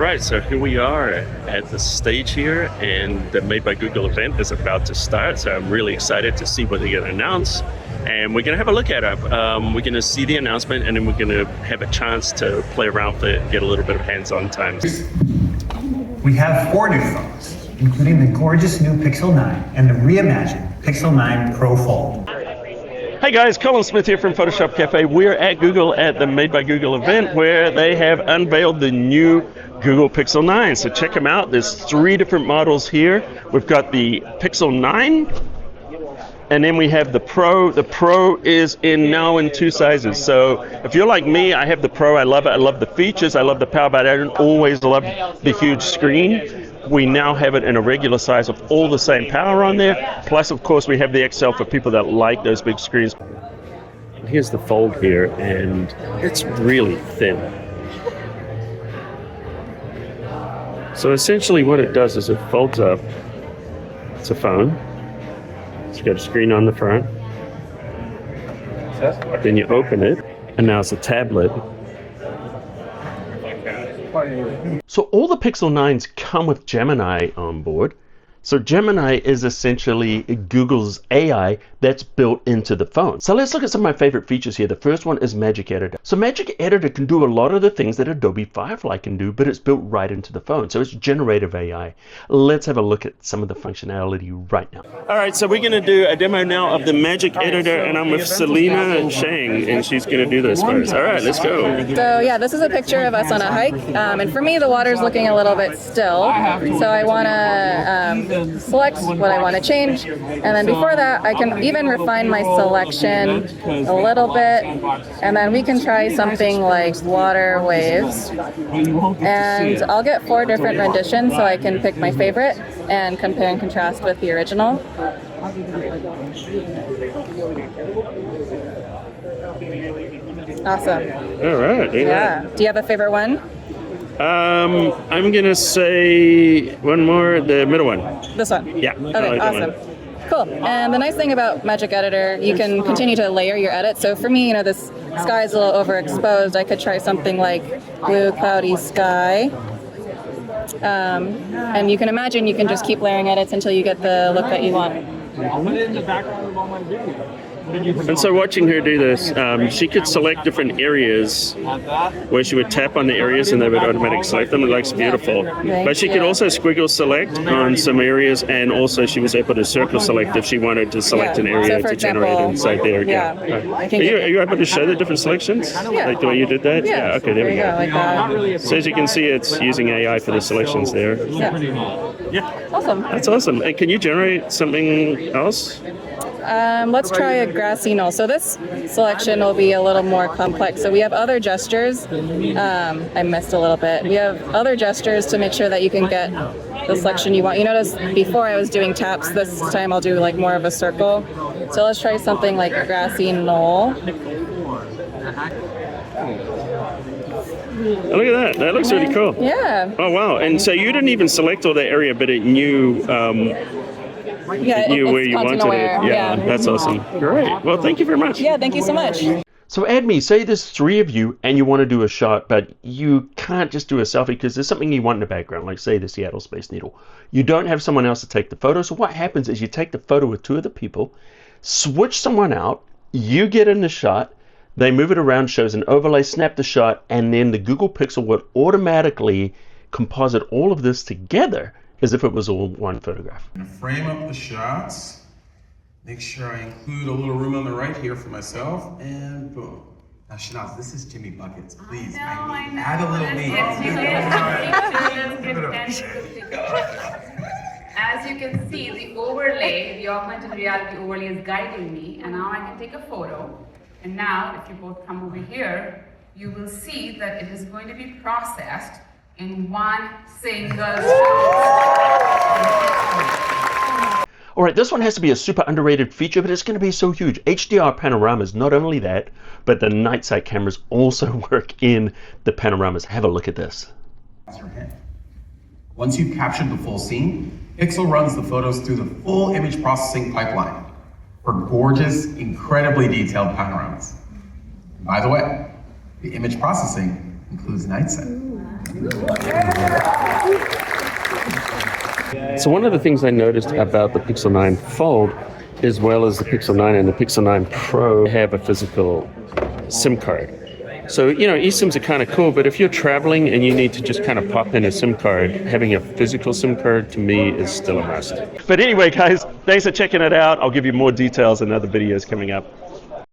Right, so here we are at the stage here, and the Made by Google event is about to start. So I'm really excited to see what they're going to announce, and we're going to have a look at it. We're going to see the announcement, and then we're going to have a chance to play around with it and get a little bit of hands-on time. We have 4 new phones, including the gorgeous new Pixel 9 and the reimagined Pixel 9 Pro Fold. Hey guys, Colin Smith here from Photoshop Cafe. We're at Google at the Made by Google event where they have unveiled the new Google Pixel 9. So check them out. There's 3 different models here. We've got the Pixel 9, and then we have the Pro. The Pro is now in 2 sizes. So if you're like me, I have the Pro. I love it. I love the features. I love the power, but I don't always love the huge screen. We now have it in a regular size of all the same power on there. Plus, of course, we have the XL for people that like those big screens. Here's the Fold here, and it's really thin. So essentially what it does is it folds up. It's a phone. It's got a screen on the front. Then you open it, and now it's a tablet. So all the Pixel 9s come with Gemini on board. So Gemini is essentially Google's AI that's built into the phone. So let's look at some of my favorite features here. The first one is Magic Editor. So Magic Editor can do a lot of the things that Adobe Firefly can do, but it's built right into the phone. So it's generative AI. Let's have a look at some of the functionality right now. All right, so we're going to do a demo now of the Magic Editor, and I'm with Selena Chang, and she's going to do this for us. All right, let's go. So yeah, this is a picture of us on a hike, and for me the water's looking a little bit still, so I want to select what I want to change, and then before that I can even refine my selection a little bit, and then we can try something like water waves, and I'll get 4 different renditions so I can pick my favorite and compare and contrast with the original. Awesome. All right. Yeah. Do you have a favorite one? I'm gonna say one more, the middle one. This one? Yeah. Okay, awesome. Cool. And the nice thing about Magic Editor, you can continue to layer your edit. So for me, this sky is a little overexposed. I could try something like blue, cloudy sky. And you can imagine you can just keep layering edits until you get the look that you want. I'll put it in the background of all my videos. And so watching her do this, she could select different areas where she would tap on the areas and they would automatically select them. It looks beautiful. But she could also squiggle select on some areas, and also she was able to circle select if she wanted to select an area to generate inside there. Are you able to show the different selections? Like the way you did that? Yeah. Okay, there we go. Like that. So as you can see, it's using AI for the selections there. Yeah. Awesome. That's awesome. And can you generate something else? Let's try a grassy knoll. So this selection will be a little more complex. So we have other gestures. I missed a little bit. We have other gestures to make sure that you can get the selection you want. You notice before I was doing taps, this time I'll do like more of a circle. So let's try something like grassy knoll. Oh, look at that. That looks really cool. Yeah. Oh, wow. And so you didn't even select all that area, but it knew... Yeah, you where you wanted aware. it. Yeah, that's awesome. Great. Well, thank you very much. Yeah, thank you so much. So Adme, say there's 3 of you and you want to do a shot, but you can't just do a selfie because there's something you want in the background, like say the Seattle Space Needle. You don't have someone else to take the photo. So what happens is you take the photo with 2 of the people, switch someone out, you get in the shot, they move it around, shows an overlay, snap the shot, and then the Google Pixel will automatically composite all of this together as if it was all one photograph. I'm gonna frame up the shots, make sure I include a little room on the right here for myself, and boom. Now Shanaz, this is Jimmy Buckets. Please, I know. Add a little me. As you can see, the overlay, the augmented reality overlay is guiding me, and now I can take a photo. And now, if you both come over here, you will see that it is going to be processed in one single shot. All right, this one has to be a super underrated feature, but it's going to be so huge. HDR panoramas, not only that, but the night sight cameras also work in the panoramas. Have a look at this. Once you've captured the full scene, Pixel runs the photos through the full image processing pipeline for gorgeous, incredibly detailed panoramas. And by the way, the image processing includes night sight. So one of the things I noticed about the Pixel 9 Fold, as well as the Pixel 9 and the Pixel 9 Pro, have a physical SIM card. So, you know, eSIMs are kind of cool, but if you're traveling and you need to just kind of pop in a SIM card, having a physical SIM card to me is still a must. But anyway, guys, thanks for checking it out. I'll give you more details in other videos coming up.